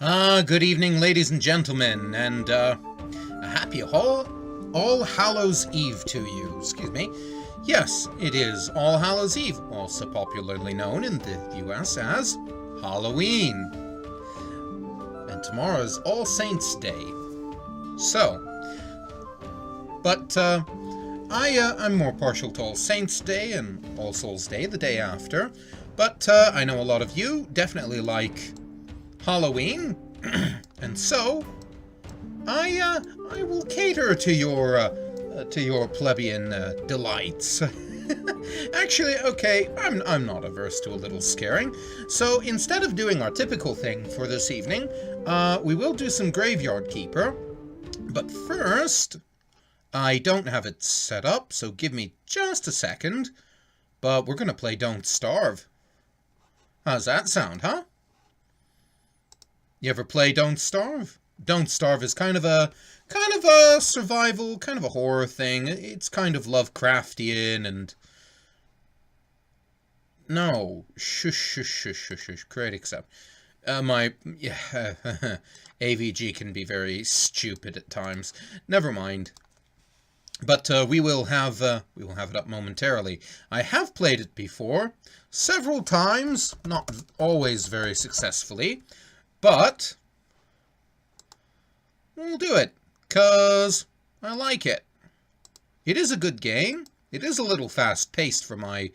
Good evening, ladies and gentlemen, and a happy All Hallows Eve to you. Excuse me. Yes, it is All Hallows Eve, also popularly known in the US as Halloween. And tomorrow is All Saints' Day. So, but I'm more partial to All Saints' Day and All Souls' Day, the day after. But I know a lot of you definitely like Halloween, and so I will cater to your plebeian delights. Actually, okay, I'm not averse to a little scaring. So instead of doing our typical thing for this evening, we will do some Graveyard Keeper. But first, I don't have it set up, so give me just a second. But we're gonna play Don't Starve. How's that sound, huh? You ever play Don't Starve? Don't Starve is kind of a survival, kind of a horror thing. It's kind of Lovecraftian and... No. Shush. Critics up. AVG can be very stupid at times. Never mind. But we will have it up momentarily. I have played it before, several times, not always very successfully. But we'll do it, 'cause I like it. It is a good game. It is a little fast-paced for my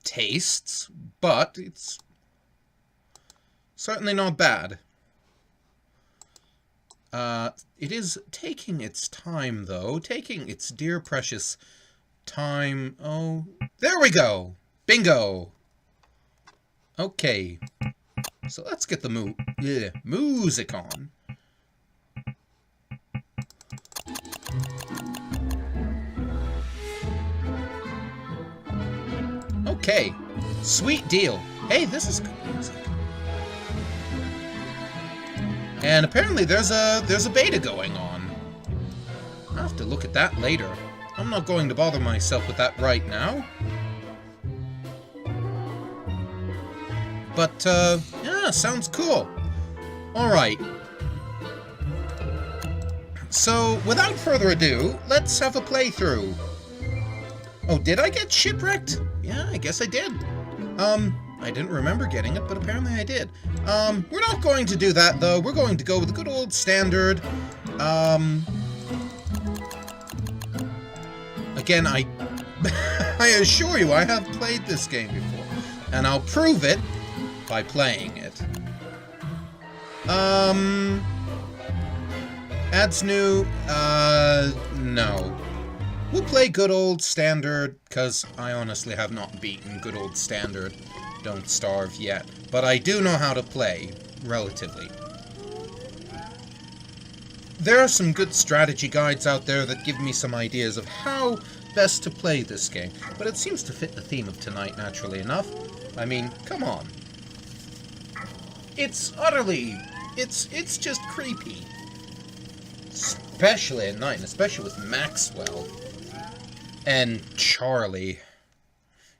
tastes, but it's certainly not bad. It is taking its time, though. Taking its dear, precious time. Oh, there we go! Bingo! Okay. So let's get the music on. Okay, sweet deal. Hey, this is good music. And apparently there's a beta going on. I'll have to look at that later. I'm not going to bother myself with that right now. But, yeah, sounds cool. Alright. So, without further ado, let's have a playthrough. Oh, did I get shipwrecked? Yeah, I guess I did. I didn't remember getting it, but apparently I did. We're not going to do that, though. We're going to go with the good old standard. Again, I assure you, I have played this game before. And I'll prove it by playing it. Adds new, no. We'll play good old standard, because I honestly have not beaten good old standard Don't Starve yet. But I do know how to play, relatively. There are some good strategy guides out there that give me some ideas of how best to play this game, but it seems to fit the theme of tonight naturally enough. I mean, come on. It's utterly... It's just creepy. Especially at night, and especially with Maxwell. And Charlie.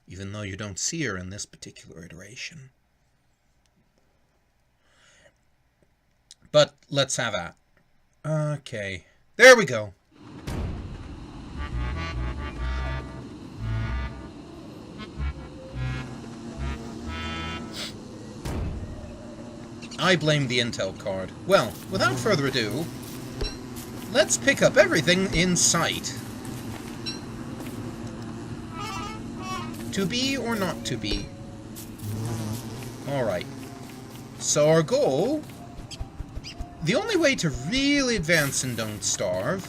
Even though you don't see her in this particular iteration. But let's have that. Okay. There we go. I blame the intel card. Well, without further ado, let's pick up everything in sight. To be or not to be? Alright. So our goal... The only way to really advance in Don't Starve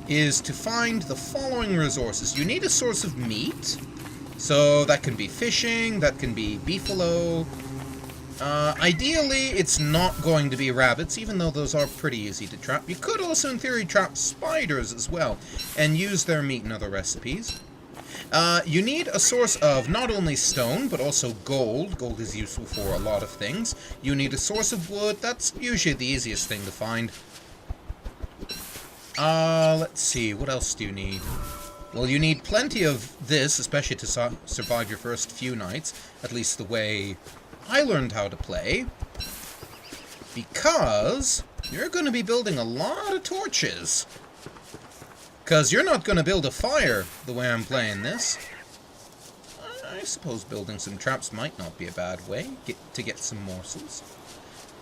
is to find the following resources. You need a source of meat. So that can be fishing, that can be beefalo. Ideally, it's not going to be rabbits, even though those are pretty easy to trap. You could also, in theory, trap spiders as well, and use their meat in other recipes. You need a source of not only stone, but also gold. Gold is useful for a lot of things. You need a source of wood. That's usually the easiest thing to find. Let's see. What else do you need? Well, you need plenty of this, especially to survive your first few nights. At least the way I learned how to play. Because you're going to be building a lot of torches. Because you're not going to build a fire the way I'm playing this. I suppose building some traps might not be a bad way to get some morsels.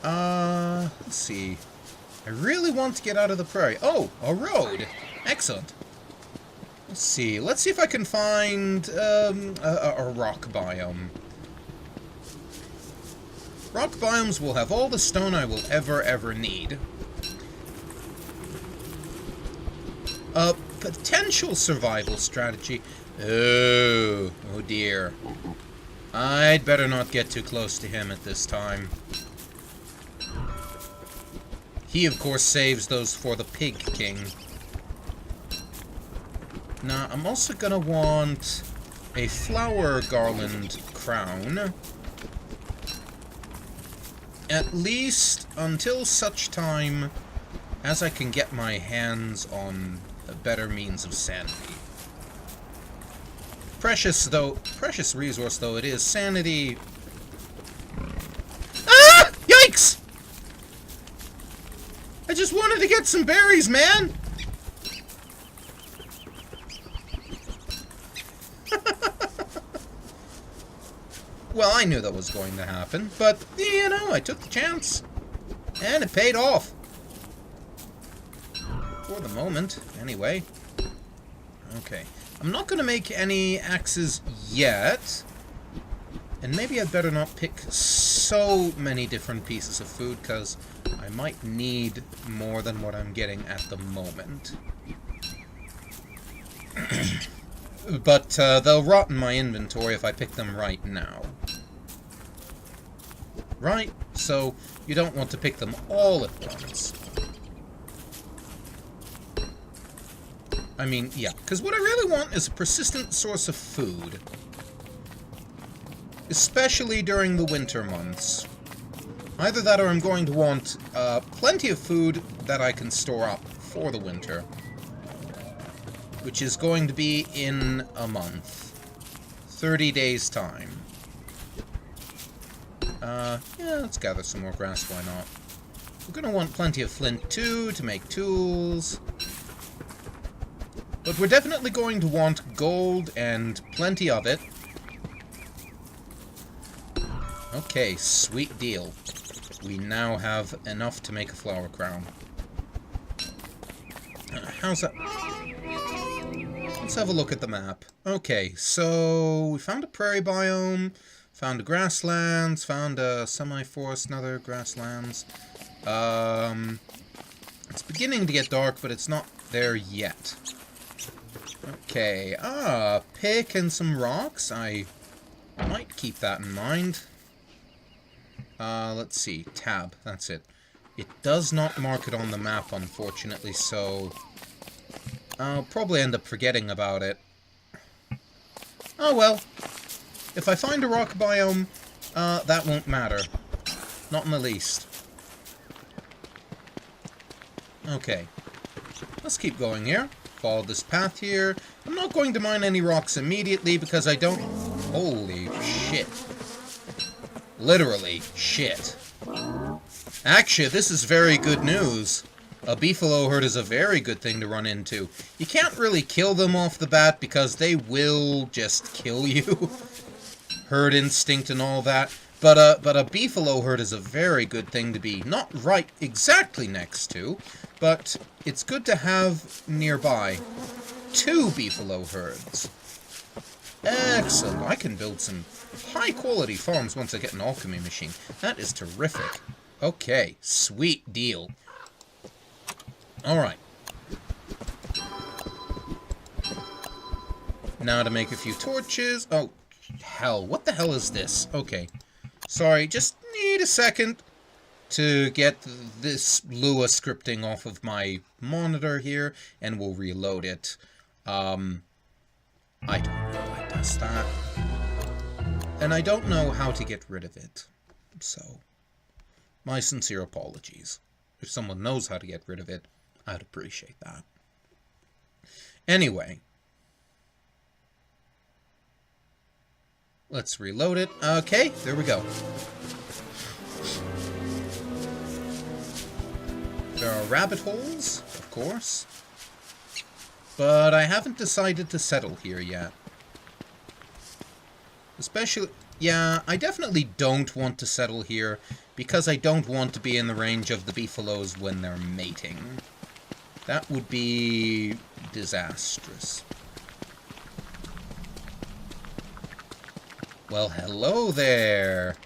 Let's see. I really want to get out of the prairie. Oh, a road. Excellent. Let's see. Let's see if I can find a rock biome. Rock biomes will have all the stone I will ever need. A potential survival strategy. Oh dear. I'd better not get too close to him at this time. He, of course, saves those for the Pig King. Now, I'm also gonna want a flower garland crown. At least until such time as I can get my hands on a better means of sanity. Precious resource though it is, sanity. Ah! Yikes! I just wanted to get some berries, man! Well, I knew that was going to happen, but, you know, I took the chance. And it paid off. For the moment, anyway. Okay. I'm not going to make any axes yet. And maybe I'd better not pick so many different pieces of food, because I might need more than what I'm getting at the moment. But they'll rot in my inventory if I pick them right now. Right? So, you don't want to pick them all at once. I mean, yeah, because what I really want is a persistent source of food. Especially during the winter months. Either that or I'm going to want plenty of food that I can store up for the winter. Which is going to be in a month. 30 days' time. Yeah, let's gather some more grass, why not? We're going to want plenty of flint, too, to make tools. But we're definitely going to want gold, and plenty of it. Okay, sweet deal. We now have enough to make a flower crown. How's that? Let's have a look at the map. Okay, so we found a prairie biome, found a grasslands, found a semi-forest and other grasslands. It's beginning to get dark, but it's not there yet. Okay, pick and some rocks. I might keep that in mind. Let's see, tab, that's it. It does not mark it on the map, unfortunately, so I'll probably end up forgetting about it. Oh well. If I find a rock biome, that won't matter. Not in the least. Okay. Let's keep going here. Follow this path here. I'm not going to mine any rocks immediately because I don't... Holy shit. Literally, shit. Actually, this is very good news. A beefalo herd is a very good thing to run into. You can't really kill them off the bat because they will just kill you. Herd instinct and all that. But a beefalo herd is a very good thing to be not right exactly next to, but it's good to have nearby. 2 beefalo herds. Excellent. I can build some high-quality farms once I get an alchemy machine. That is terrific. Okay, sweet deal. Alright. Now to make a few torches. Oh, hell. What the hell is this? Okay. Sorry, just need a second to get this Lua scripting off of my monitor here, and we'll reload it. I don't know why it does that. And I don't know how to get rid of it. So, my sincere apologies. If someone knows how to get rid of it, I'd appreciate that. Anyway. Let's reload it. Okay, there we go. are rabbit holes, of course. But I haven't decided to settle here yet. Especially... Yeah, I definitely don't want to settle here, because I don't want to be in the range of the beefaloes when they're mating. That would be disastrous. Well, hello there.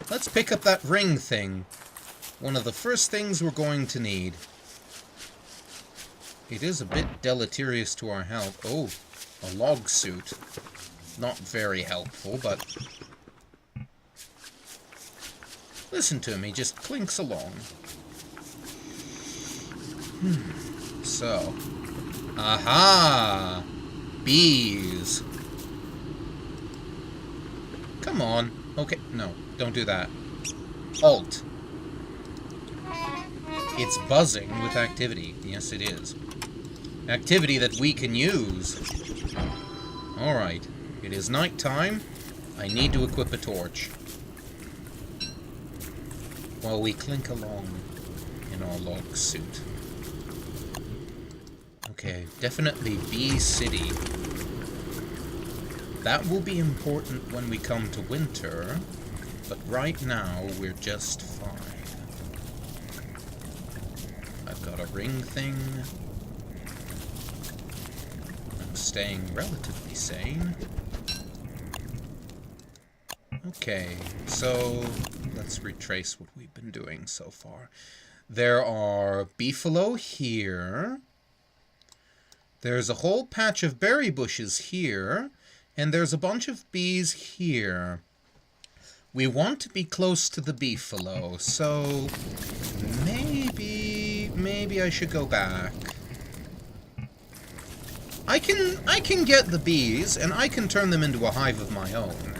Let's pick up that ring thing. One of the first things we're going to need. It is a bit deleterious to our health. Oh, a log suit. Not very helpful, but... Listen to him, he just clinks along. So. Aha! Bees. Come on. Okay, no, don't do that. Alt. It's buzzing with activity. Yes, it is. Activity that we can use. Alright. It is night time. I need to equip a torch. While we clink along in our log suit. Okay, definitely Bee City. That will be important when we come to winter, but right now we're just fine. I've got a ring thing. I'm staying relatively sane. Okay, so let's retrace what we've been doing so far. There are beefalo here. There's a whole patch of berry bushes here. And there's a bunch of bees here. We want to be close to the beefalo, so maybe I should go back. I can get the bees, and I can turn them into a hive of my own.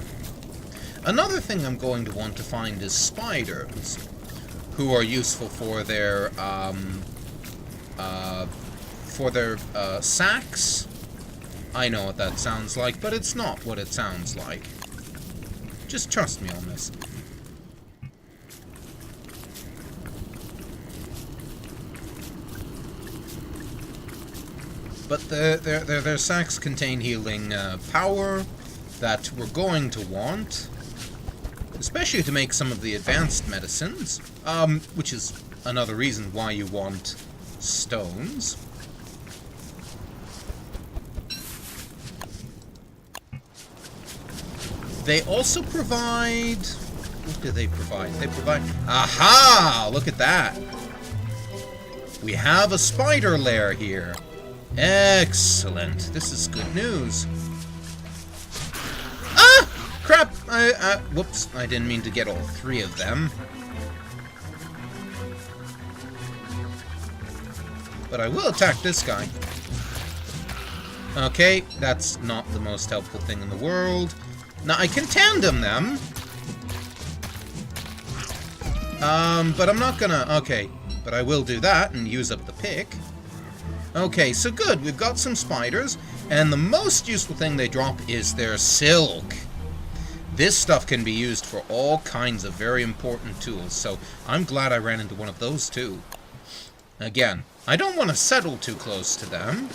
Another thing I'm going to want to find is spiders, who are useful for their sacks. I know what that sounds like, but it's not what it sounds like. Just trust me on this. But their sacks contain healing power that we're going to want. Especially to make some of the advanced medicines, which is another reason why you want stones. They also provide... What do they provide? They provide... Aha! Look at that! We have a spider lair here. Excellent. This is good news. Ah! Crap! Whoops. I didn't mean to get all three of them. But I will attack this guy. Okay, that's not the most helpful thing in the world. Now, I can tandem them. But I'm not gonna... Okay, but I will do that and use up the pick. Okay, so good. We've got some spiders. And the most useful thing they drop is their silk. This stuff can be used for all kinds of very important tools, so I'm glad I ran into one of those too. Again, I don't want to settle too close to them.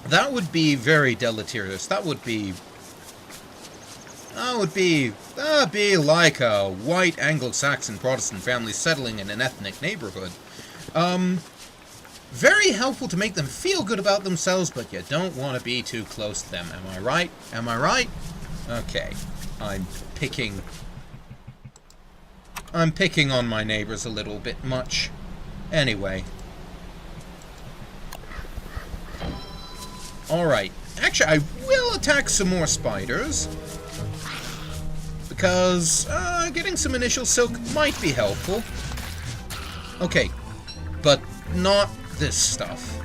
That would be very deleterious. That would be like a white Anglo-Saxon Protestant family settling in an ethnic neighborhood. Very helpful to make them feel good about themselves, but you don't want to be too close to them. Am I right? Am I right? Okay, I'm picking on my neighbors a little bit much. Anyway. Alright. Actually, I will attack some more spiders. Because getting some initial silk might be helpful. Okay, but not this stuff.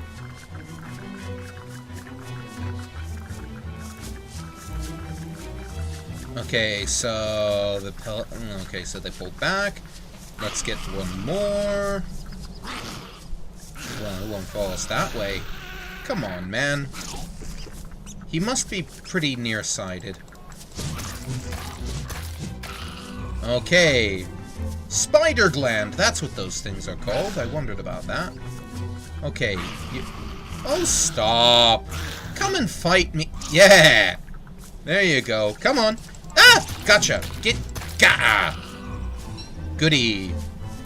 Okay, so so they pulled back. Let's get one more. Well, it won't follow us that way. Come on, man. He must be pretty nearsighted. Okay. Spider gland, that's what those things are called. I wondered about that. Okay. Oh, stop. Come and fight me. Yeah. There you go. Come on. Ah! Gotcha. Goody.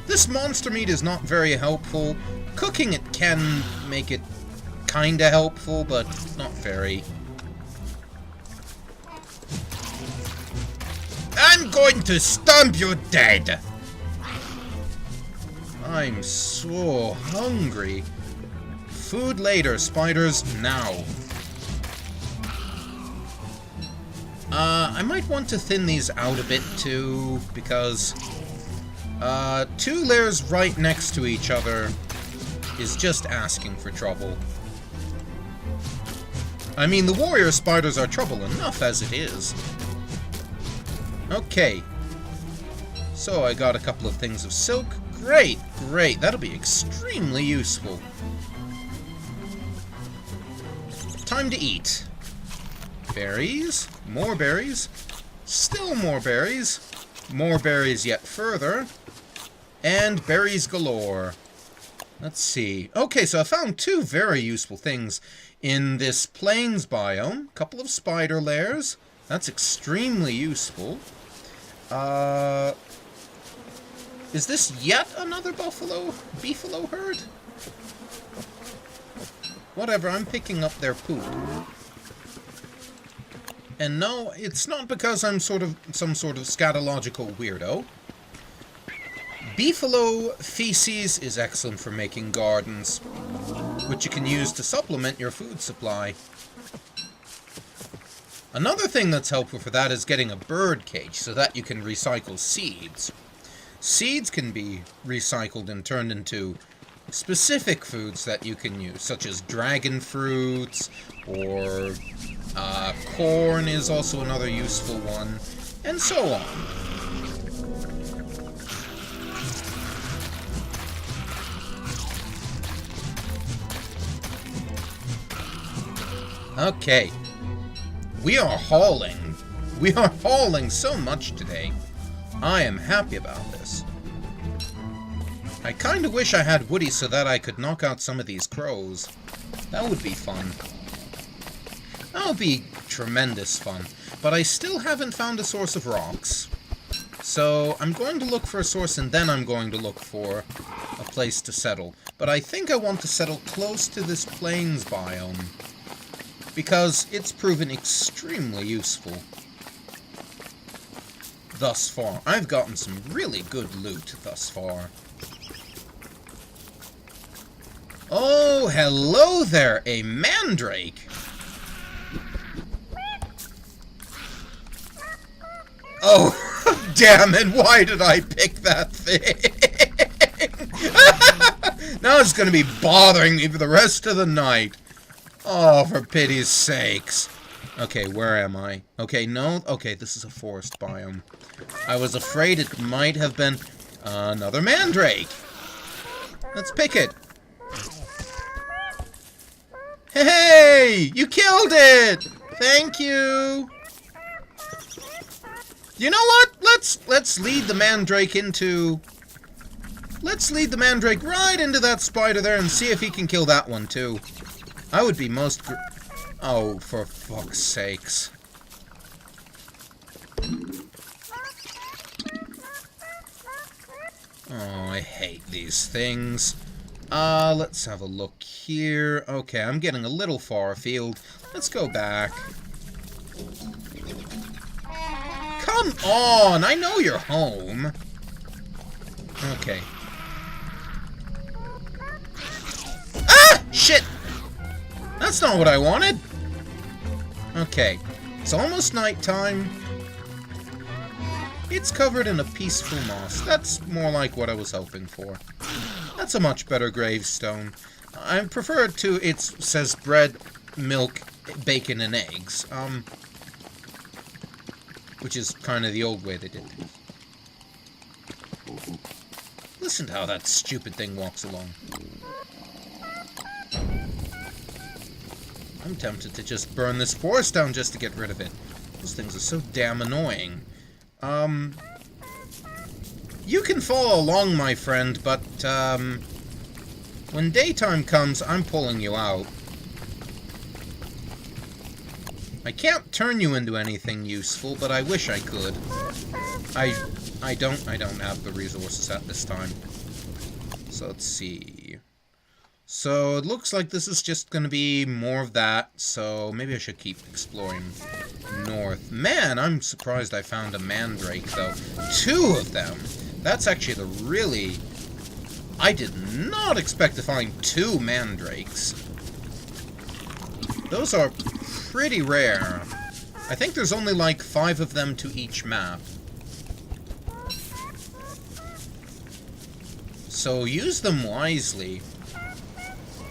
This monster meat is not very helpful. Cooking it can make it kinda helpful, but not very. I'm going to stomp you dead! I'm so hungry. Food later, spiders now. I might want to thin these out a bit too, because 2 layers right next to each other is just asking for trouble. I mean, the warrior spiders are trouble enough as it is. Okay. So I got a couple of things of silk. Great, great. That'll be extremely useful. Time to eat. Berries. More berries. Still more berries. More berries yet further. And berries galore. Let's see. Okay, so I found 2 very useful things in this plains biome. A couple of spider layers. That's extremely useful. Is this yet another beefalo herd? Whatever, I'm picking up their poop. And no, it's not because I'm some sort of scatological weirdo. Beefalo feces is excellent for making gardens, which you can use to supplement your food supply. Another thing that's helpful for that is getting a bird cage so that you can recycle seeds. Seeds can be recycled and turned into specific foods that you can use, such as dragon fruits, or corn is also another useful one, and so on. Okay. We are hauling. We are hauling so much today. I am happy about this. I kinda wish I had Woody so that I could knock out some of these crows. That would be fun. That would be tremendous fun. But I still haven't found a source of rocks. So I'm going to look for a source and then I'm going to look for a place to settle. But I think I want to settle close to this plains biome, because it's proven extremely useful thus far. I've gotten some really good loot thus far. Oh, hello there, a mandrake! Oh, damn it, why did I pick that thing? Now it's gonna be bothering me for the rest of the night. Oh, for pity's sakes. Okay, where am I? Okay, no. Okay, this is a forest biome. I was afraid it might have been another mandrake. Let's pick it. Hey! You killed it! Thank you! You know what? Let's lead the mandrake into... Let's lead the mandrake right into that spider there and see if he can kill that one too. I would be most... Oh, for fuck's sakes. Oh, I hate these things. Let's have a look here. Okay, I'm getting a little far afield. Let's go back. Come on! I know you're home. Okay. Ah! Shit! That's not what I wanted. Okay. It's almost nighttime. It's covered in a peaceful moss. That's more like what I was hoping for. That's a much better gravestone. I prefer it to, it says bread, milk, bacon, and eggs. Which is kind of the old way they did things. Listen to how that stupid thing walks along. I'm tempted to just burn this forest down just to get rid of it. Those things are so damn annoying. You can follow along, my friend, but, when daytime comes, I'm pulling you out. I can't turn you into anything useful, but I wish I could. I don't have the resources at this time. So let's see. So it looks like this is just going to be more of that, so maybe I should keep exploring north. Man, I'm surprised I found a mandrake, though. 2 of them! That's actually the really... I did not expect to find 2 mandrakes. Those are pretty rare. I think there's only like 5 of them to each map. So use them wisely.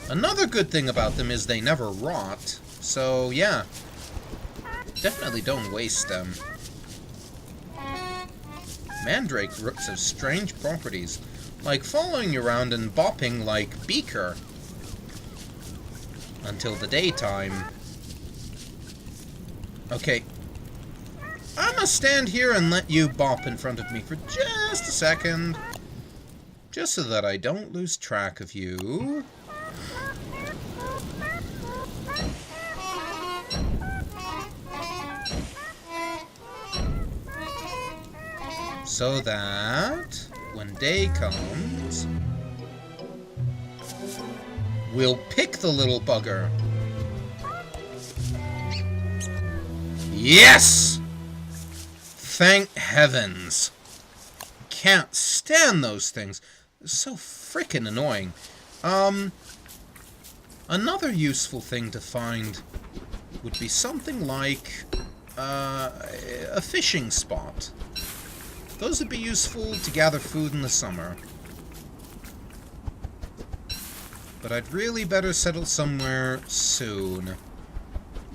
Another good thing about them is they never rot. So yeah, definitely don't waste them. Mandrake roots have strange properties, like following you around and bopping like Beaker. Until the daytime. Okay. I'm gonna stand here and let you bop in front of me for just a second. Just so that I don't lose track of you. So that when day comes, we'll pick the little bugger. Yes! Thank heavens. Can't stand those things. They're so frickin' annoying. Another useful thing to find would be something like a fishing spot. Those would be useful to gather food in the summer. But I'd really better settle somewhere soon.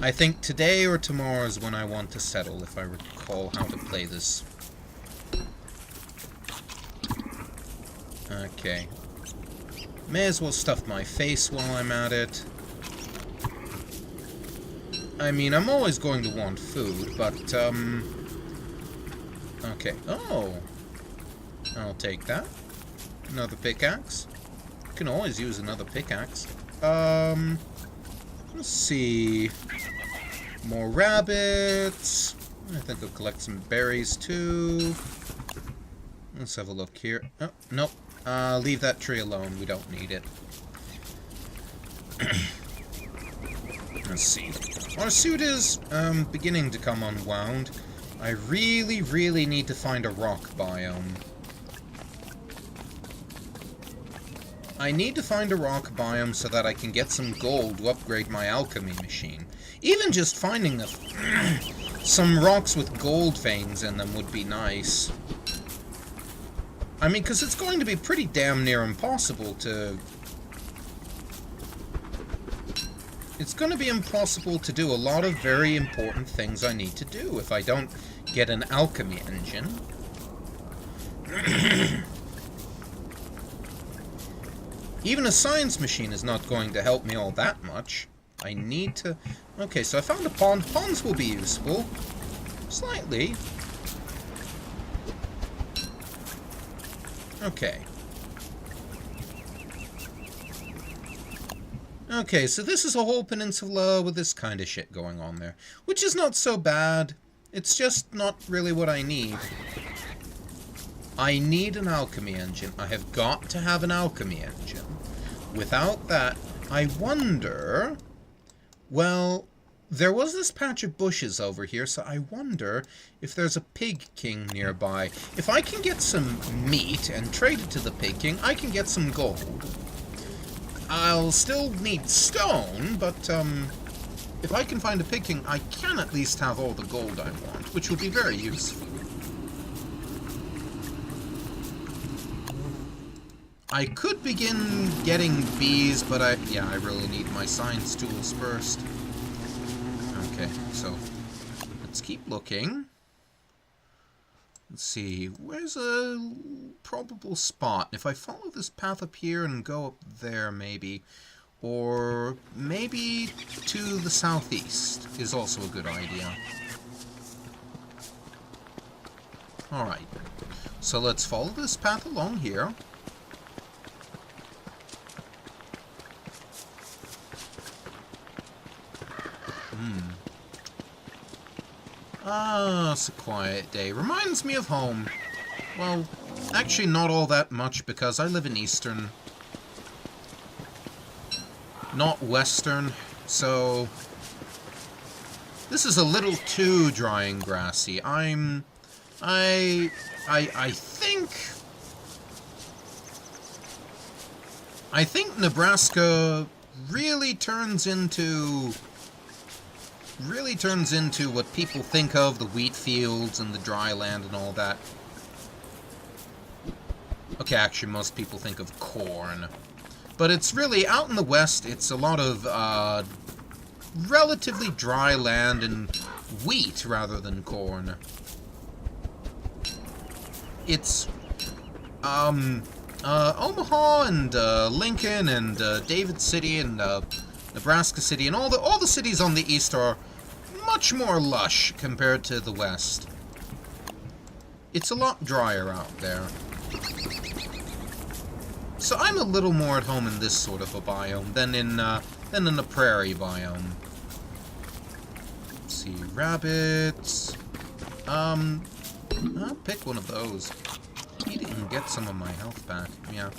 I think today or tomorrow is when I want to settle, if I recall how to play this. Okay. May as well stuff my face while I'm at it. I mean, I'm always going to want food, but, okay. Oh! I'll take that. Another pickaxe. Can always use another pickaxe. Let's see. More rabbits. I think I'll collect some berries too. Let's have a look here. Oh, nope. Leave that tree alone. We don't need it. Let's see. Our suit is beginning to come unwound. I really, really need to find a rock biome. I need to find a rock biome so that I can get some gold to upgrade my alchemy machine. Even just finding some rocks with gold veins in them would be nice. I mean, because it's going to be pretty damn near impossible to... It's going to be impossible to do a lot of very important things I need to do if I don't get an alchemy engine. Even a science machine is not going to help me all that much. I need to... Okay, so I found a pond. Ponds will be useful. Slightly. Okay. Okay, so this is a whole peninsula with this kind of shit going on there. Which is not so bad. It's just not really what I need. I need an alchemy engine. I have got to have an alchemy engine. Without that, I wonder... Well, there was this patch of bushes over here, so I wonder if there's a pig king nearby. If I can get some meat and trade it to the pig king, I can get some gold. I'll still need stone, but if I can find a pig king, I can at least have all the gold I want, which will be very useful. I could begin getting bees, but I really need my science tools first. Okay, so let's keep looking. Let's see, where's a probable spot? If I follow this path up here and go up there, maybe. Or maybe to the southeast is also a good idea. Alright. So let's follow this path along here. Ah, it's a quiet day. Reminds me of home. Well, actually not all that much because I live in Eastern, not Western, so this is a little too dry and grassy. I think Nebraska really turns into what people think of, the wheat fields and the dry land and all that. Okay, actually, most people think of corn. But it's really, out in the west, it's a lot of relatively dry land and wheat rather than corn. It's Omaha and Lincoln and David City and Nebraska City and all the cities on the east are much more lush compared to the west. It's a lot drier out there. So I'm a little more at home in this sort of a biome than in the prairie biome. Let's see, rabbits. I'll pick one of those. Eat it and get some of my health back. Yeah.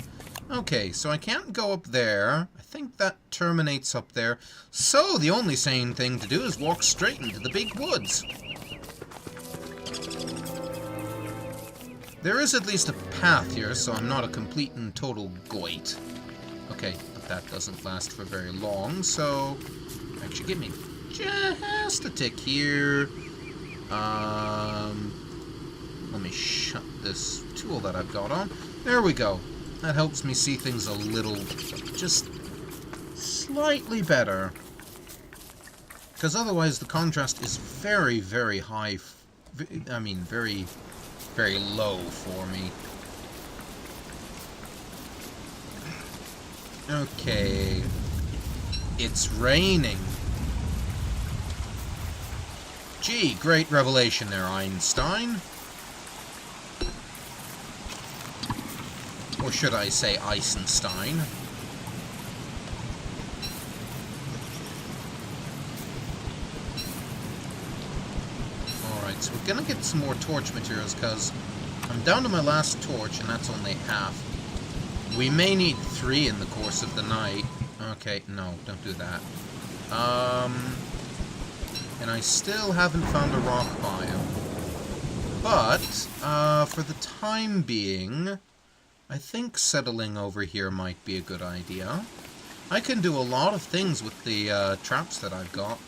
Okay, so I can't go up there. I think that terminates up there. So the only sane thing to do is walk straight into the big woods. There is at least a path here, so I'm not a complete and total goit. Okay, but that doesn't last for very long, so actually give me just a tick here. Let me shut this tool that I've got on. There we go. That helps me see things a little, just slightly better. Because otherwise the contrast is very, very high. I mean, very, very low for me. Okay. It's raining. Gee, great revelation there, Einstein. Or should I say Eisenstein? Alright, so we're gonna get some more torch materials, because I'm down to my last torch, and that's only half. We may need 3 in the course of the night. Okay, no, don't do that. And I still haven't found a rock biome. But, for the time being, I think settling over here might be a good idea. I can do a lot of things with the traps that I've got.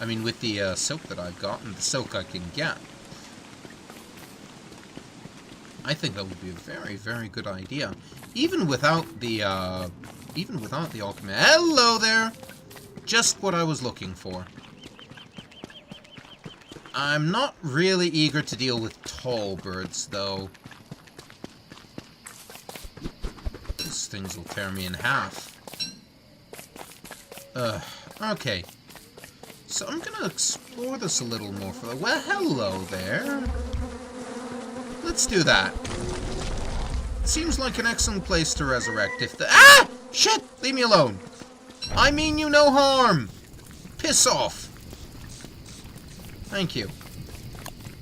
I mean, with the silk that I've got and the silk I can get. I think that would be a very, very good idea. Even without the alchemy. Hello there! Just what I was looking for. I'm not really eager to deal with tall birds, though. These things will tear me in half. Okay. So I'm gonna explore this a little more for the... Well, hello there. Let's do that. Seems like an excellent place to resurrect if the... Ah! Shit! Leave me alone. I mean you no harm. Piss off. Thank you.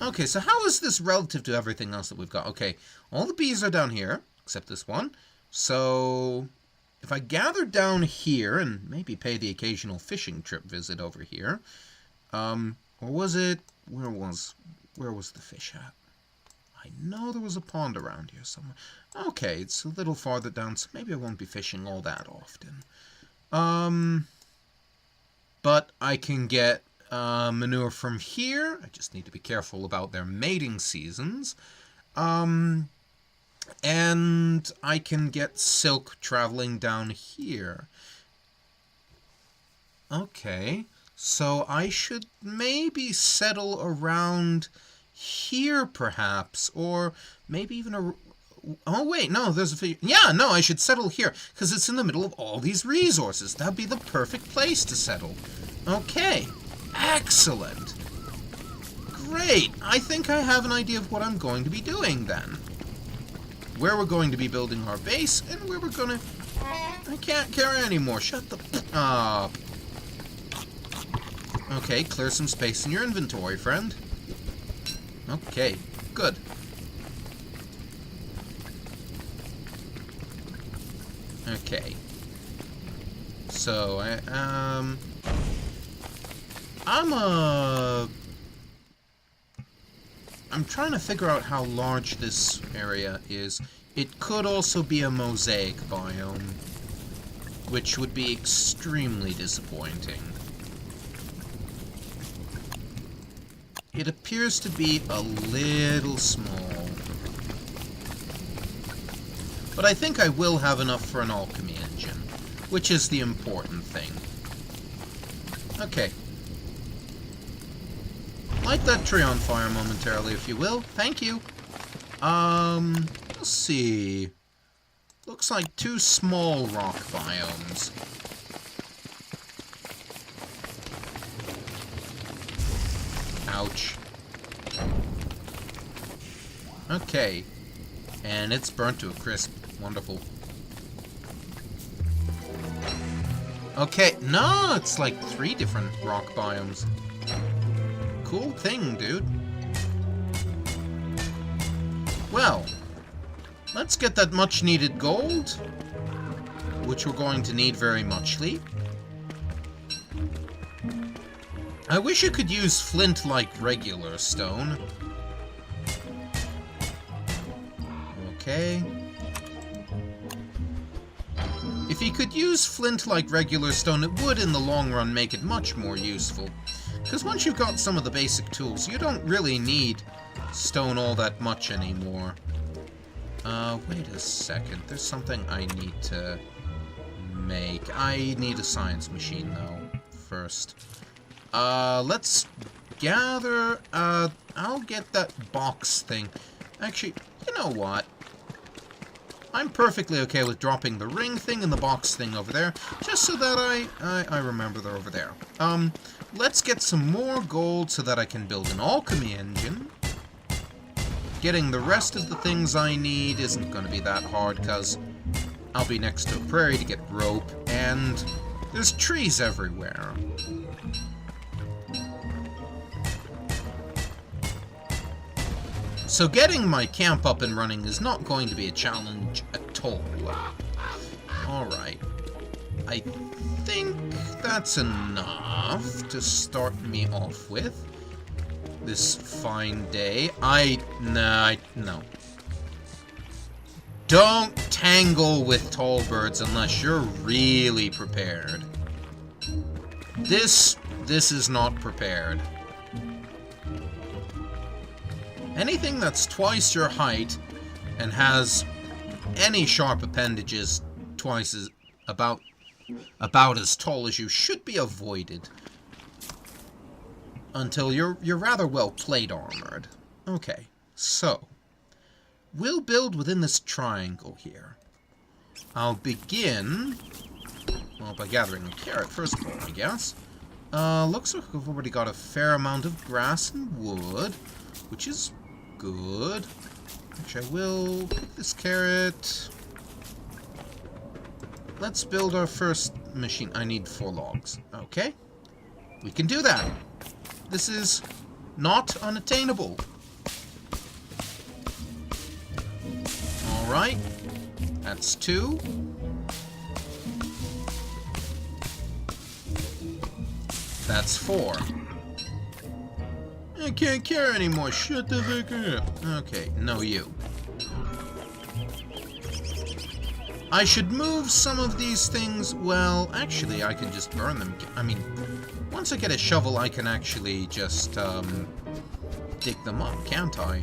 Okay, so how is this relative to everything else that we've got? Okay, all the bees are down here, except this one. So, if I gather down here and maybe pay the occasional fishing trip visit over here, or was it, where was the fish at? I know there was a pond around here somewhere. Okay, it's a little farther down, so maybe I won't be fishing all that often. But I can get manure from here. I just need to be careful about their mating seasons. And I can get silk traveling down here. Okay, so I should maybe settle around here, perhaps, or maybe even a... Oh, wait, no, there's a... Yeah, no, I should settle here, because it's in the middle of all these resources. That'd be the perfect place to settle. Okay, excellent. Great! I think I have an idea of what I'm going to be doing then. Where we're going to be building our base, and where we're gonna... I can't carry anymore. Shut the... up. Okay, clear some space in your inventory, friend. Okay, good. Okay. So, I'm trying to figure out how large this area is. It could also be a mosaic biome, which would be extremely disappointing. It appears to be a little small. But I think I will have enough for an alchemy engine, which is the important thing. Okay. Light that tree on fire momentarily, if you will. Thank you. Let's see. Looks like 2 small rock biomes. Ouch. Okay. And it's burnt to a crisp. Wonderful. Okay. No, it's like 3 different rock biomes. Cool thing, dude. Well, let's get that much-needed gold, which we're going to need very muchly. I wish you could use flint like regular stone. Okay. If you could use flint like regular stone, it would, in the long run, make it much more useful. Because once you've got some of the basic tools, you don't really need stone all that much anymore. Wait a second. There's something I need to make. I need a science machine, though, first. Let's gather... I'll get that box thing. Actually, you know what? I'm perfectly okay with dropping the ring thing and the box thing over there, just so that I remember they're over there. Let's get some more gold so that I can build an alchemy engine. Getting the rest of the things I need isn't going to be that hard, because I'll be next to a prairie to get rope, and there's trees everywhere. So getting my camp up and running is not going to be a challenge at all. Alright. I think that's enough to start me off with. This fine day. No. Don't tangle with tall birds unless you're really prepared. This is not prepared. Anything that's twice your height and has any sharp appendages twice as about as tall as you should be avoided until you're rather well plate armored. Okay, so we'll build within this triangle here. I'll begin, well, by gathering a carrot first of all, I guess. Looks like we've already got a fair amount of grass and wood, which is good. Actually, I will pick this carrot. Let's build our first machine. I need 4 logs. Okay. We can do that. This is not unattainable. Alright. That's 2. That's 4. I can't care anymore. Shut the fuck up. Okay, no you. I should move some of these things. Well, actually, I can just burn them. I mean, once I get a shovel, I can actually just, dig them up, can't I?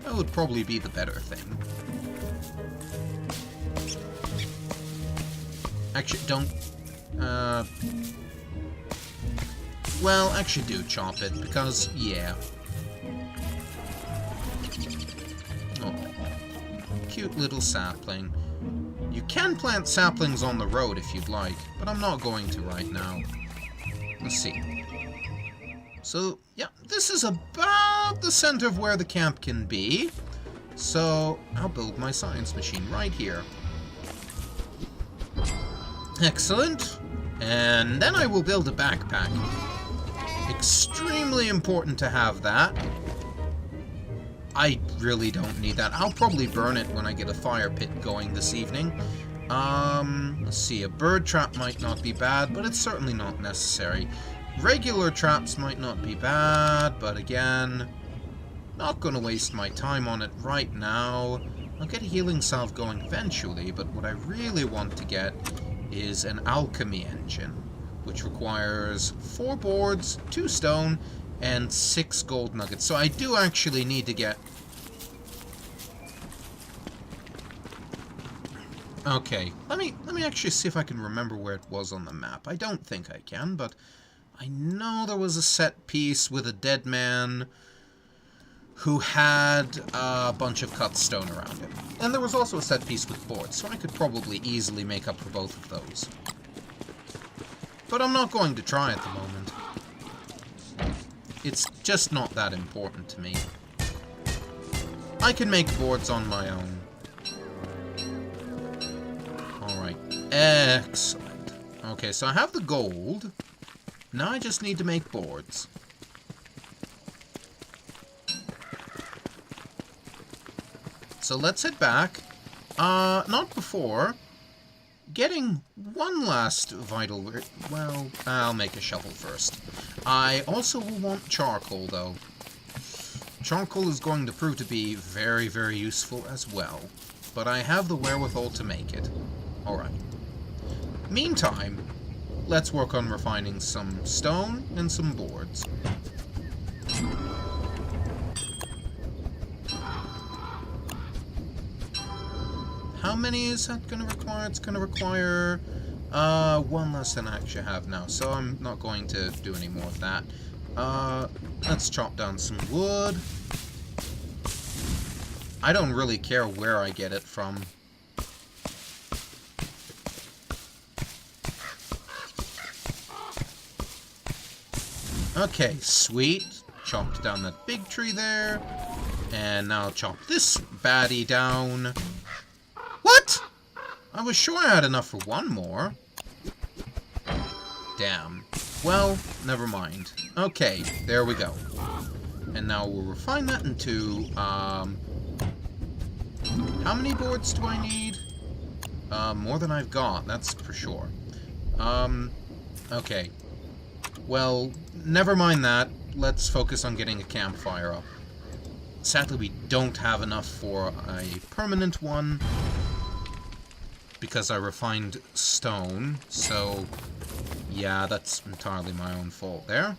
That would probably be the better thing. Actually, don't, well, actually do chop it, because, yeah. Oh, cute little sapling. You can plant saplings on the road if you'd like, but I'm not going to right now. Let's see. So, yeah, this is about the center of where the camp can be. So I'll build my science machine right here. Excellent. And then I will build a backpack. Extremely important to have that. I really don't need that. I'll probably burn it when I get a fire pit going this evening. Let's see, a bird trap might not be bad, but it's certainly not necessary. Regular traps might not be bad, but again, not going to waste my time on it right now. I'll get a healing salve going eventually, but what I really want to get is an alchemy engine, which requires 4 boards, 2 stone, and 6 gold nuggets. So I do actually need to get... Okay, let me actually see if I can remember where it was on the map. I don't think I can, but I know there was a set piece with a dead man who had a bunch of cut stone around him. And there was also a set piece with boards, so I could probably easily make up for both of those. But I'm not going to try at the moment. It's just not that important to me. I can make boards on my own. Alright, excellent. Okay, so I have the gold. Now I just need to make boards. So let's head back. Not before getting one last vital... Well, I'll make a shovel first. I also will want charcoal, though. Charcoal is going to prove to be very, very useful as well. But I have the wherewithal to make it. Alright. Meantime, let's work on refining some stone and some boards. How many is that going to require? It's going to require 1 less than I actually have now, so I'm not going to do any more of that. Let's chop down some wood. I don't really care where I get it from. Okay, sweet. Chopped down that big tree there. And now I'll chop this baddie down. What? I was sure I had enough for one more. Damn. Well, never mind. Okay, there we go. And now we'll refine that into, how many boards do I need? More than I've got, that's for sure. Okay. Well, never mind that. Let's focus on getting a campfire up. Sadly, we don't have enough for a permanent one, because I refined stone, so yeah, that's entirely my own fault there.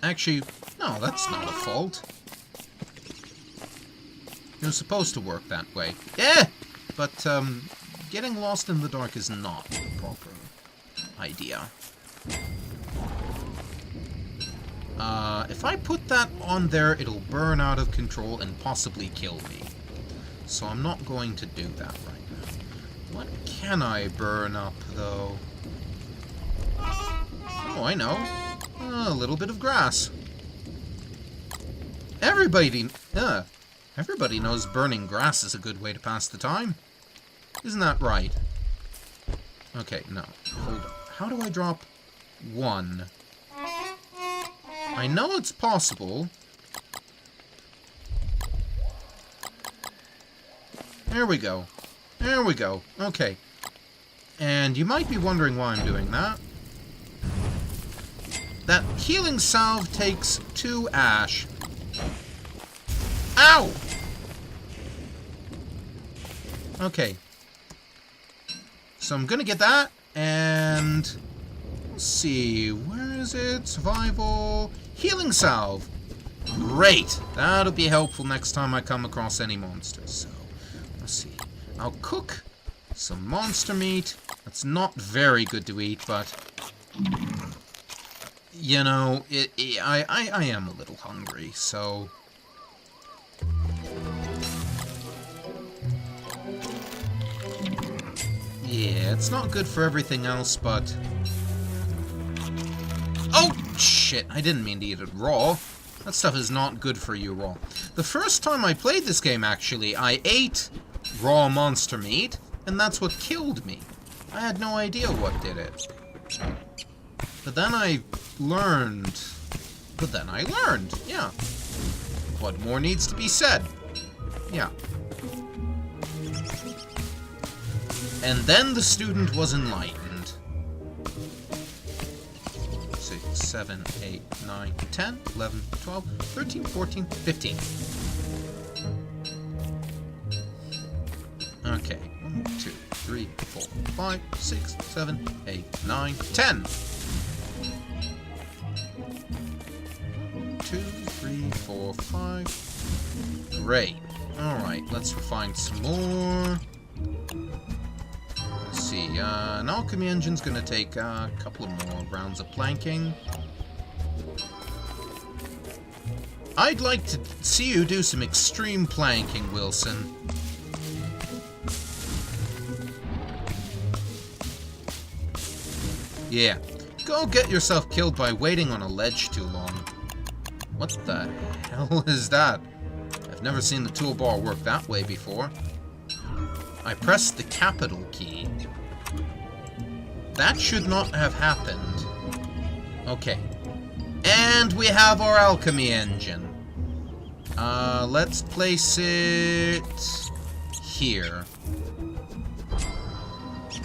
Actually, no, that's not a fault. It was supposed to work that way. Yeah! But, getting lost in the dark is not the proper idea. If I put that on there, it'll burn out of control and possibly kill me. So I'm not going to do that right now. What can I burn up, though? Oh, I know. A little bit of grass. Everybody knows burning grass is a good way to pass the time. Isn't that right? Okay, no. Hold on. How do I drop 1? I know it's possible. There we go. There we go. Okay. And you might be wondering why I'm doing that. That healing salve takes 2 ash. Ow! Okay. So I'm gonna get that, and... Let's see, where is it? Survival... Healing salve! Great! That'll be helpful next time I come across any monsters. So, let's see. I'll cook some monster meat. That's not very good to eat, but... You know, I am a little hungry, so... Yeah, it's not good for everything else, but... Oh, shit! shit, I didn't mean to eat it raw. That stuff is not good for you raw. The first time I played this game, actually, I ate raw monster meat, and that's what killed me. I had no idea what did it. But then I learned. Yeah. What more needs to be said? Yeah. And then the student was enlightened. 6, 7, 8, 9, 10, 11, 12, 13, 14, 15. Okay. 1, 2, 3, 4, 5, 6, 7, 8, 9, 10. 2, 3, 4, 5. Great. Alright, let's refine some more. Let's see, an alchemy engine's gonna take a couple of more rounds of planking. I'd like to see you do some extreme planking, Wilson. Yeah, go get yourself killed by waiting on a ledge too long. What the hell is that? I've never seen the toolbar work that way before. I pressed the capital key. That should not have happened. Okay. And we have our alchemy engine. Let's place it here.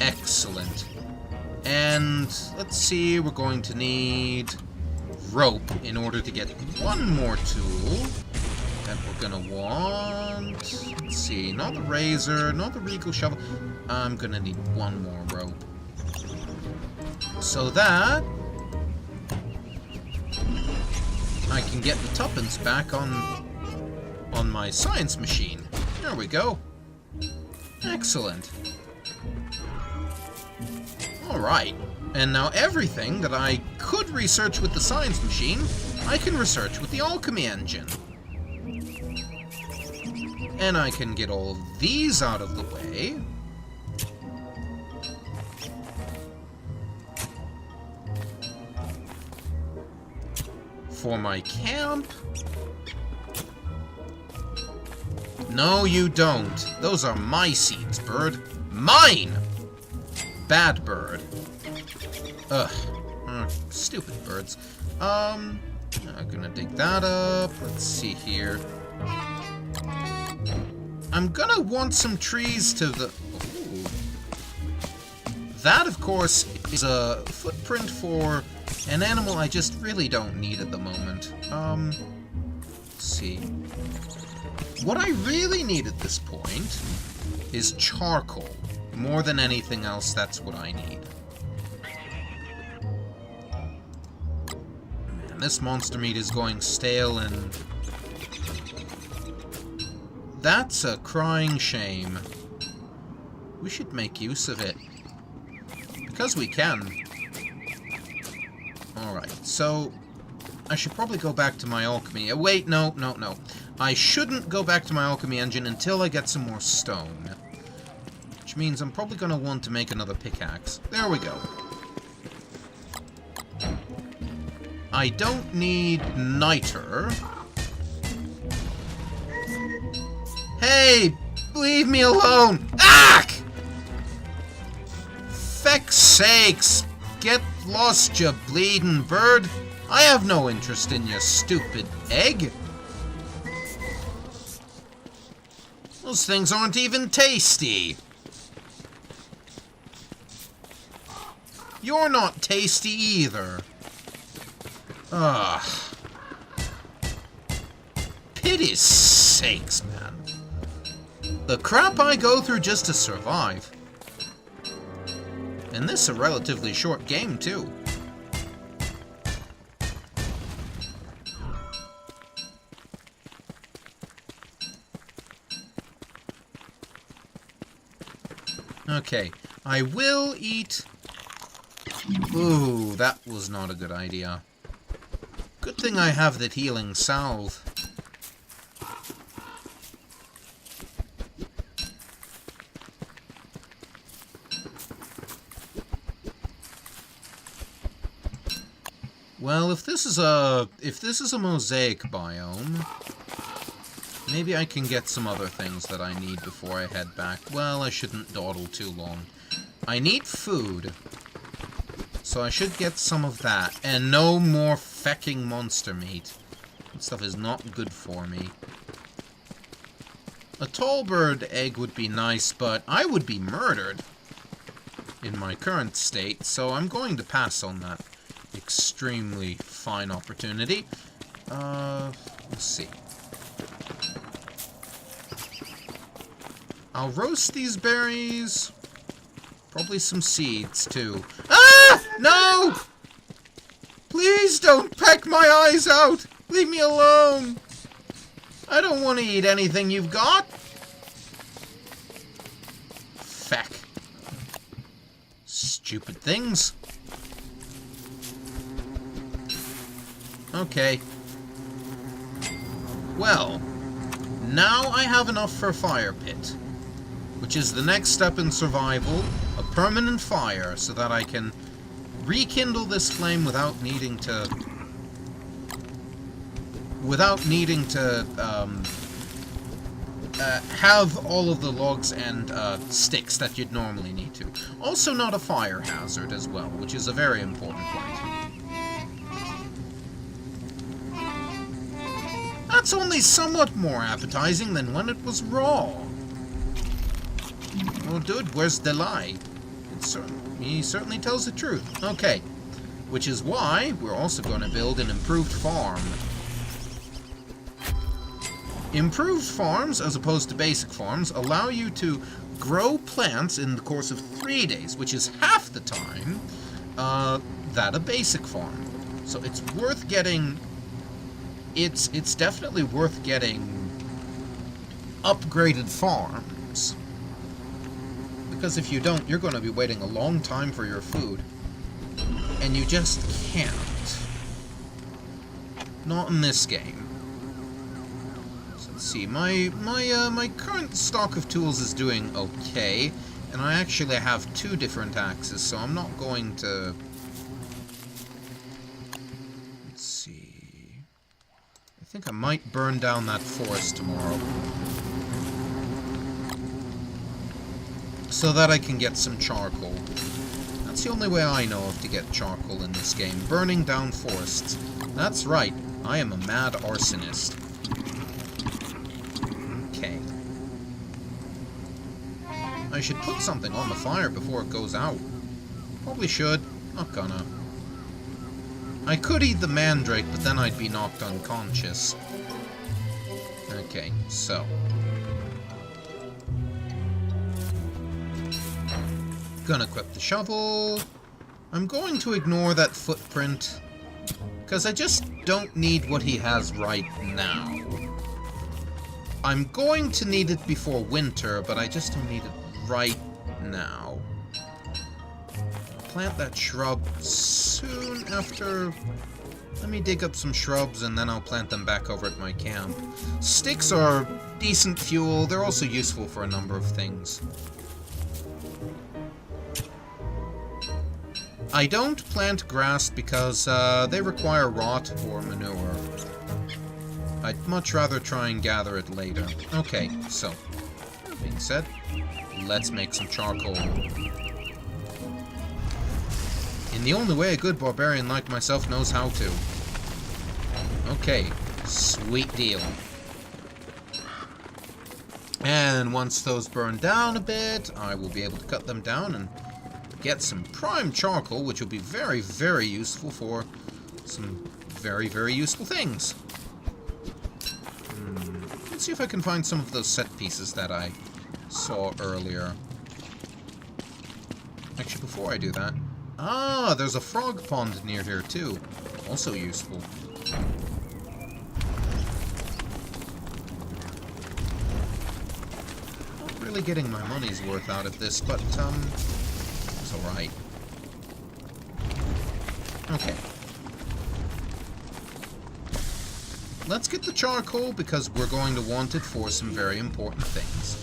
Excellent. And let's see, we're going to need rope in order to get one more tool that we're gonna want. Let's see, not the razor, not the regal shovel. I'm gonna need one more rope. So that I can get the tuppence back on my science machine. There we go. Excellent. Alright. And now everything that I could research with the science machine, I can research with the alchemy engine. And I can get all of these out of the way. For my camp. No, you don't. Those are my seeds, bird. Mine! Bad bird. Ugh. Stupid birds. I'm gonna dig that up. Let's see here. I'm gonna want some trees to the... Ooh. That, of course, is a footprint for an animal I just really don't need at the moment. Let's see. What I really need at this point is charcoal. More than anything else, that's what I need. Man, this monster meat is going stale and... That's a crying shame. We should make use of it. Because we can. Alright, so... I should probably go back to my alchemy... Wait, no. I shouldn't go back to my alchemy engine until I get some more stone. Which means I'm probably going to want to make another pickaxe. There we go. I don't need niter. Hey! Leave me alone! Ack! Feck's sakes! Get lost, you bleeding bird! I have no interest in your stupid egg! Those things aren't even tasty! You're not tasty either. Ugh. Pity's sakes, man. The crap I go through just to survive. And this is a relatively short game, too. Okay, I will eat... Ooh, that was not a good idea. Good thing I have that healing salve. Well, if this is a mosaic biome, maybe I can get some other things that I need before I head back. Well, I shouldn't dawdle too long. I need food, so I should get some of that, and no more fecking monster meat. That stuff is not good for me. A tall bird egg would be nice, but I would be murdered in my current state, so I'm going to pass on that extremely fine opportunity. Let's see. I'll roast these berries. Probably some seeds, too. Ah! No! Please don't peck my eyes out! Leave me alone! I don't want to eat anything you've got! Feck. Stupid things. Okay. Well, now I have enough for a fire pit, which is the next step in survival, a permanent fire, so that I can rekindle this flame without needing to have all of the logs and sticks that you'd normally need to. Also not a fire hazard as well, which is a very important point. That's only somewhat more appetizing than when it was raw. Well, dude, where's the lie? He certainly tells the truth. Okay. Which is why we're also going to build an improved farm. Improved farms, as opposed to basic farms, allow you to grow plants in the course of 3 days, which is half the time that a basic farm. So it's worth getting... It's definitely worth getting upgraded farms. Because if you don't, you're going to be waiting a long time for your food. And you just can't. Not in this game. So let's see, my current stock of tools is doing okay. And I actually have 2 different axes, so I'm not going to... Let's see... I think I might burn down that forest tomorrow. So that I can get some charcoal. That's the only way I know of to get charcoal in this game. Burning down forests. That's right. I am a mad arsonist. Okay. I should put something on the fire before it goes out. Probably should. Not gonna. I could eat the mandrake, but then I'd be knocked unconscious. Okay, so. Gonna equip the shovel. I'm going to ignore that footprint, because I just don't need what he has right now. I'm going to need it before winter, but I just don't need it right now. Plant that shrub soon after... Let me dig up some shrubs and then I'll plant them back over at my camp. Sticks are decent fuel. They're also useful for a number of things. I don't plant grass because they require rot or manure. I'd much rather try and gather it later. Okay, so, that being said, let's make some charcoal. In the only way a good barbarian like myself knows how to. Okay, sweet deal. And once those burn down a bit, I will be able to cut them down and get some prime charcoal, which will be very, very useful for some very, very useful things. Let's see if I can find some of those set pieces that I saw earlier. Actually, before I do that... Ah, there's a frog pond near here, too. Also useful. Not really getting my money's worth out of this, but, it's alright. Okay. Let's get the charcoal, because we're going to want it for some very important things.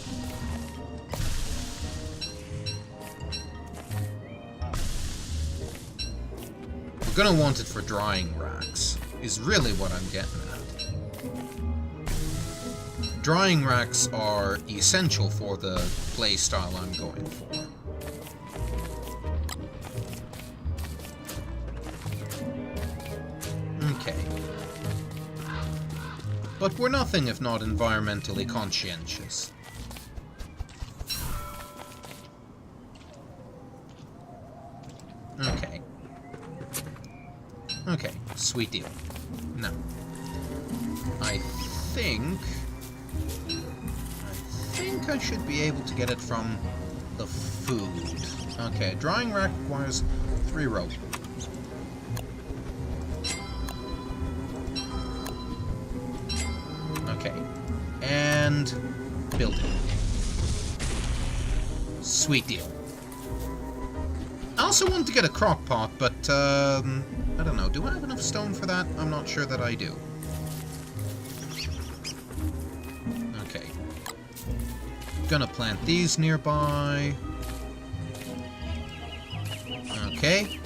gonna want it for drying racks, is really what I'm getting at. Drying racks are essential for the playstyle I'm going for. Okay. But we're nothing if not environmentally conscientious. Okay. Okay, sweet deal. Now, I think I should be able to get it from the food. Okay, drying rack requires 3 rope. Okay, and building. Sweet deal. I also want to get a crock pot, but I don't know. Do I have enough stone for that? I'm not sure that I do. Okay. Gonna plant these nearby. Okay.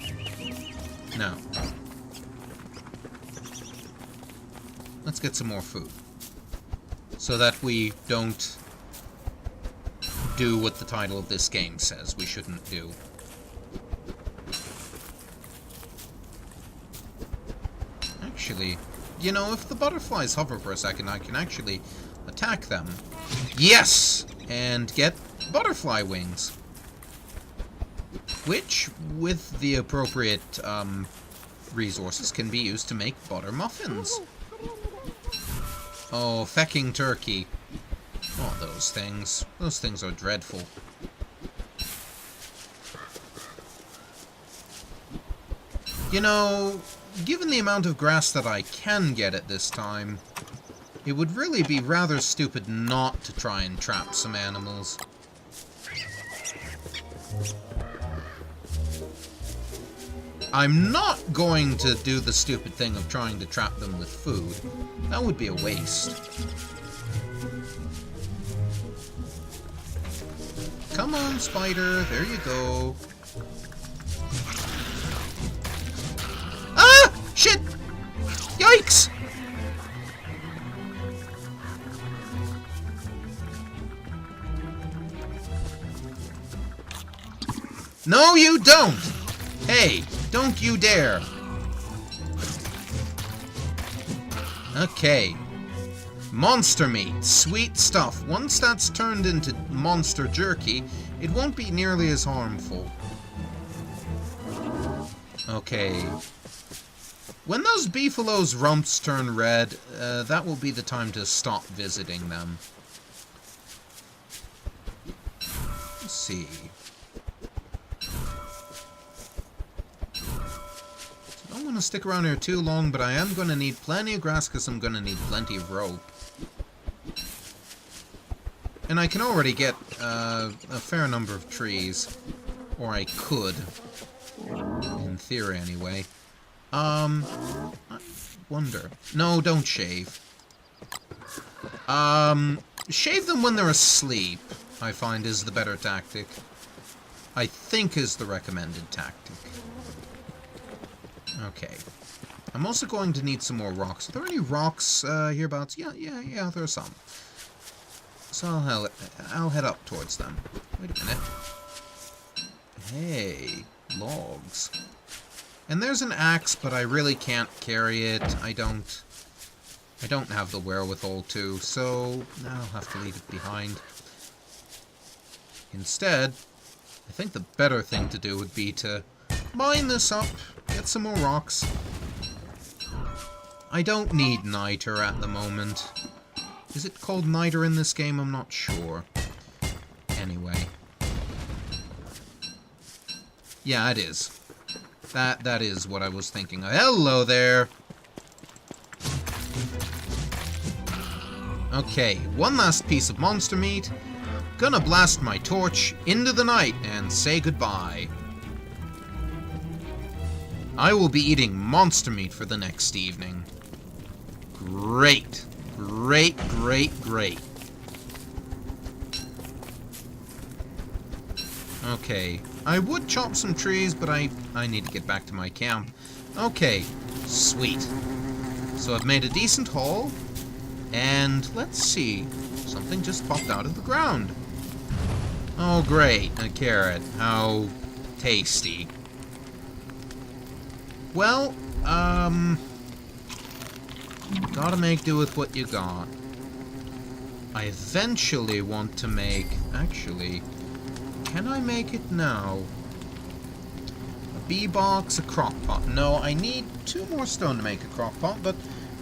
Now. Let's get some more food. So that we don't do what the title of this game says we shouldn't do. Actually, you know, if the butterflies hover for a second, I can actually attack them. Yes! And get butterfly wings. Which, with the appropriate resources, can be used to make butter muffins. Oh, fecking turkey. Oh, those things. Those things are dreadful. You know, given the amount of grass that I can get at this time, it would really be rather stupid not to try and trap some animals. I'm not going to do the stupid thing of trying to trap them with food. That would be a waste. Come on, spider. There you go. Ah! Shit! Yikes! No, you don't! Hey, don't you dare! Okay. Monster meat. Sweet stuff. Once that's turned into monster jerky, it won't be nearly as harmful. Okay. When those beefaloes' rumps turn red, that will be the time to stop visiting them. Let's see. I don't want to stick around here too long, but I am going to need plenty of grass because I'm going to need plenty of rope. And I can already get a fair number of trees. Or I could. In theory, anyway. I wonder. No, don't shave. Shave them when they're asleep, I find is the better tactic. I think is the recommended tactic. Okay. I'm also going to need some more rocks. Are there any rocks hereabouts? Yeah, there are some. So I'll head up towards them. Wait a minute. Hey, logs. And there's an axe, but I really can't carry it. I don't have the wherewithal to, so I'll have to leave it behind. Instead, I think the better thing to do would be to mine this up, get some more rocks. I don't need niter at the moment. Is it called niter in this game? I'm not sure. Anyway. Yeah, it is. That is what I was thinking of. Hello there! Okay, one last piece of monster meat. Gonna blast my torch into the night and say goodbye. I will be eating monster meat for the next evening. Great. Great, great, great. Okay, I would chop some trees, but I need to get back to my camp. Okay, sweet. So I've made a decent haul, and let's see. Something just popped out of the ground. Oh, great, a carrot. How tasty. Well, gotta make do with what you got. I eventually want to make... Actually, can I make it now? A bee box, a crock pot. No, I need 2 more stone to make a crock pot, but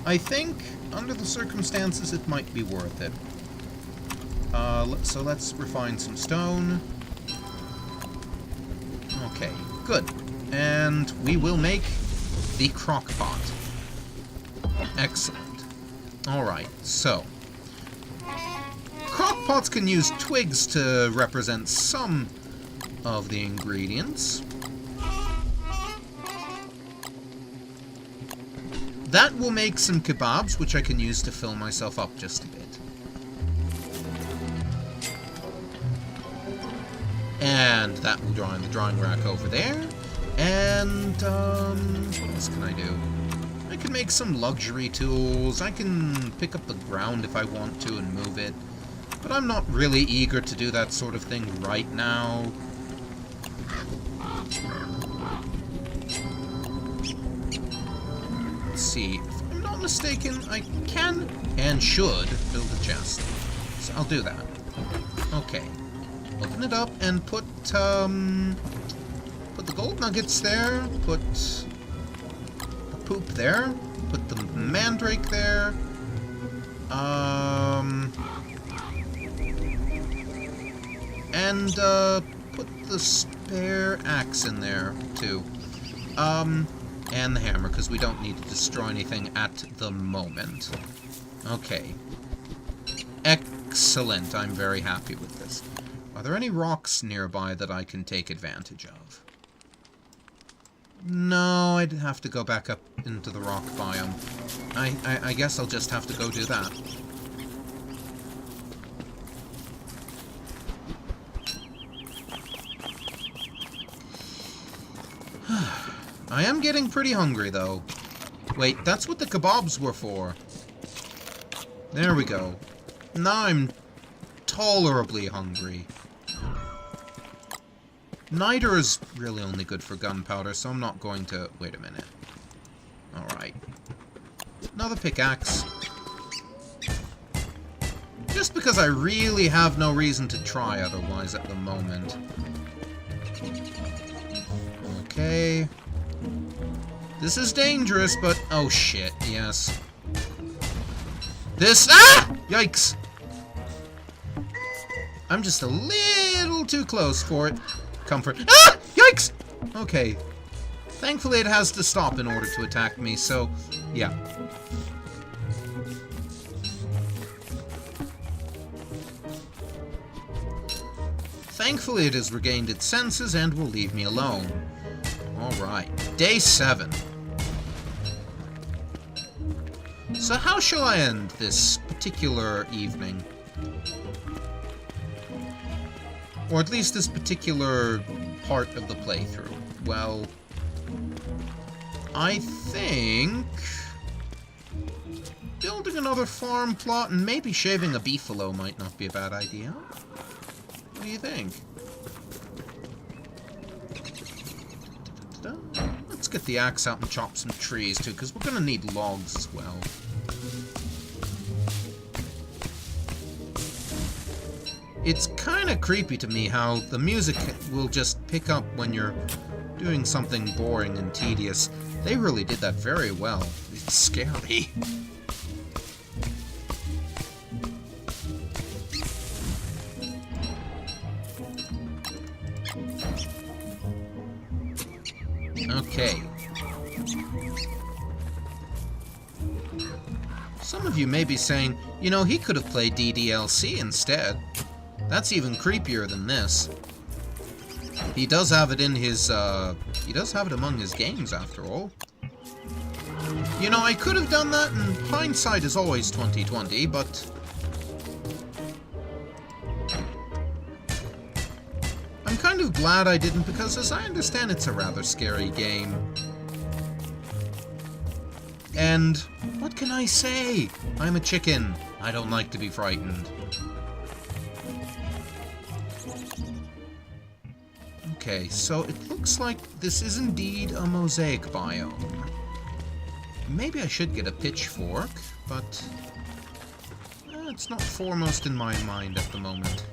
I think, under the circumstances, it might be worth it. So let's refine some stone. Okay, good. And we will make the crock pot. Excellent. Alright, so... crock pots can use twigs to represent some of the ingredients. That will make some kebabs, which I can use to fill myself up just a bit. And that will draw in the drawing rack over there. And, what else can I do? I can make some luxury tools. I can pick up the ground if I want to and move it. But I'm not really eager to do that sort of thing right now. Let's see. If I'm not mistaken, I can and should build a chest. So I'll do that. Okay. Open it up and put the gold nuggets there. Put the poop there. Put the mandrake there. And put the spare axe in there too. And the hammer, because we don't need to destroy anything at the moment. Okay. Excellent. I'm very happy with this. Are there any rocks nearby that I can take advantage of? No, I'd have to go back up into the rock biome. I guess I'll just have to go do that. I am getting pretty hungry, though. Wait, that's what the kebabs were for. There we go. Now I'm tolerably hungry. Niter is really only good for gunpowder, so I'm not going to... Wait a minute. Alright. Another pickaxe. Just because I really have no reason to try otherwise at the moment. Okay. This is dangerous, but... Oh, shit. Yes. This... Ah! Yikes! I'm just a little too close for it. Comfort. Ah! Yikes! Okay. Thankfully, it has to stop in order to attack me, so... Yeah. Thankfully, it has regained its senses and will leave me alone. Alright. Day 7. So how shall I end this particular evening? Or at least this particular part of the playthrough. Well, I think... building another farm plot and maybe shaving a beefalo might not be a bad idea. What do you think? Let's get the axe out and chop some trees too, because we're going to need logs as well. It's kind of creepy to me how the music will just pick up when you're doing something boring and tedious. They really did that very well. It's scary. Okay. Some of you may be saying, you know, he could have played DDLC instead. That's even creepier than this. He does have it in his, he does have it among his games, after all. You know, I could have done that, and hindsight is always 20/20, but... I'm kind of glad I didn't, because as I understand, it's a rather scary game. And what can I say? I'm a chicken. I don't like to be frightened. Okay, so it looks like this is indeed a mosaic biome. Maybe I should get a pitchfork, but it's not foremost in my mind at the moment.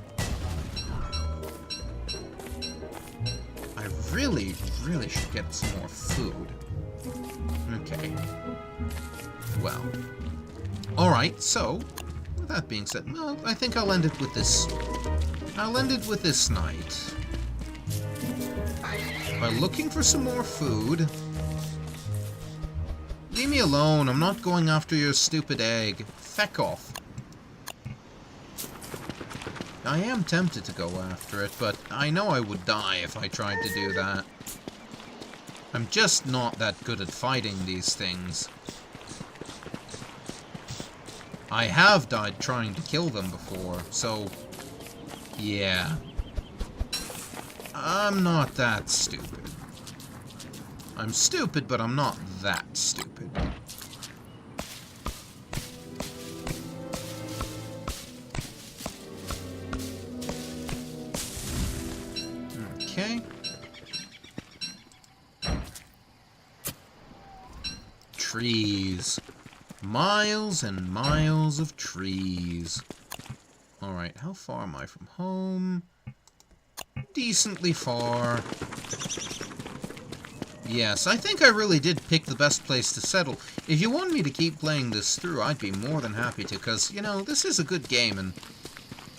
I really should get some more food. Okay. Well. Alright, so, with that being said, well, I think I'll end it with this. I'll end it with this night. By looking for some more food. Leave me alone, I'm not going after your stupid egg. Feck off. I am tempted to go after it, but I know I would die if I tried to do that. I'm just not that good at fighting these things. I have died trying to kill them before, so yeah. I'm not that stupid. I'm stupid, but I'm not that stupid. Okay. Trees. Miles and miles of trees. Alright, how far am I from home? Decently far. Yes, I think I really did pick the best place to settle. If you want me to keep playing this through, I'd be more than happy to, because, you know, this is a good game, and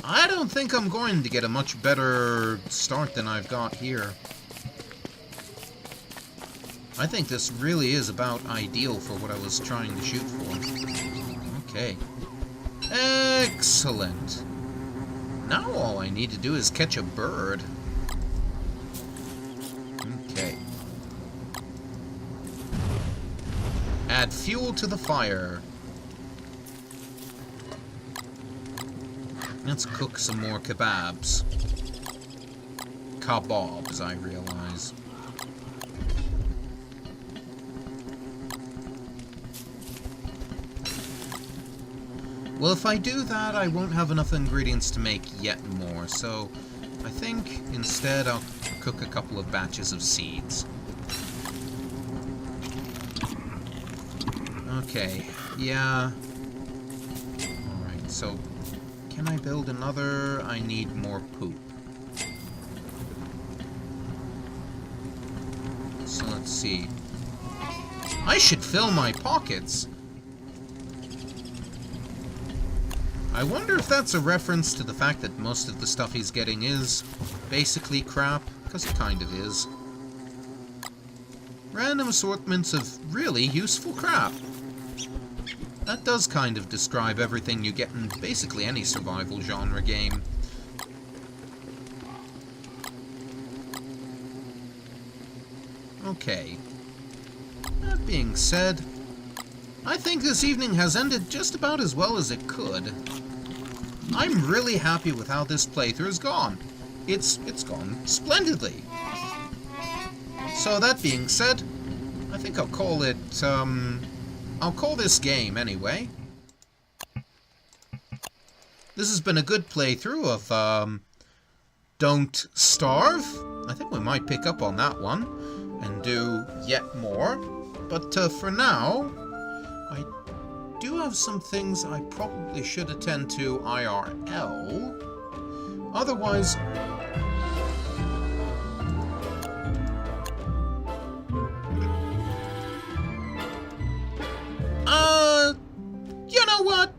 I don't think I'm going to get a much better start than I've got here. I think this really is about ideal for what I was trying to shoot for. Okay. Excellent. Now all I need to do is catch a bird. Okay. Add fuel to the fire. Let's cook some more kebabs. Kebabs, I realize. Well, if I do that, I won't have enough ingredients to make yet more, so I think instead I'll cook a couple of batches of seeds. Okay, yeah. Alright, so can I build another? I need more poop. So let's see. I should fill my pockets! I wonder if that's a reference to the fact that most of the stuff he's getting is basically crap, because it kind of is. Random assortments of really useful crap. That does kind of describe everything you get in basically any survival genre game. Okay. That being said, I think this evening has ended just about as well as it could. I'm really happy with how this playthrough has gone. It's gone splendidly. So that being said, I think I'll call it, I'll call this game anyway. This has been a good playthrough of, Don't Starve. I think we might pick up on that one and do yet more. But, for now, I do have some things I probably should attend to IRL. Otherwise... you know what?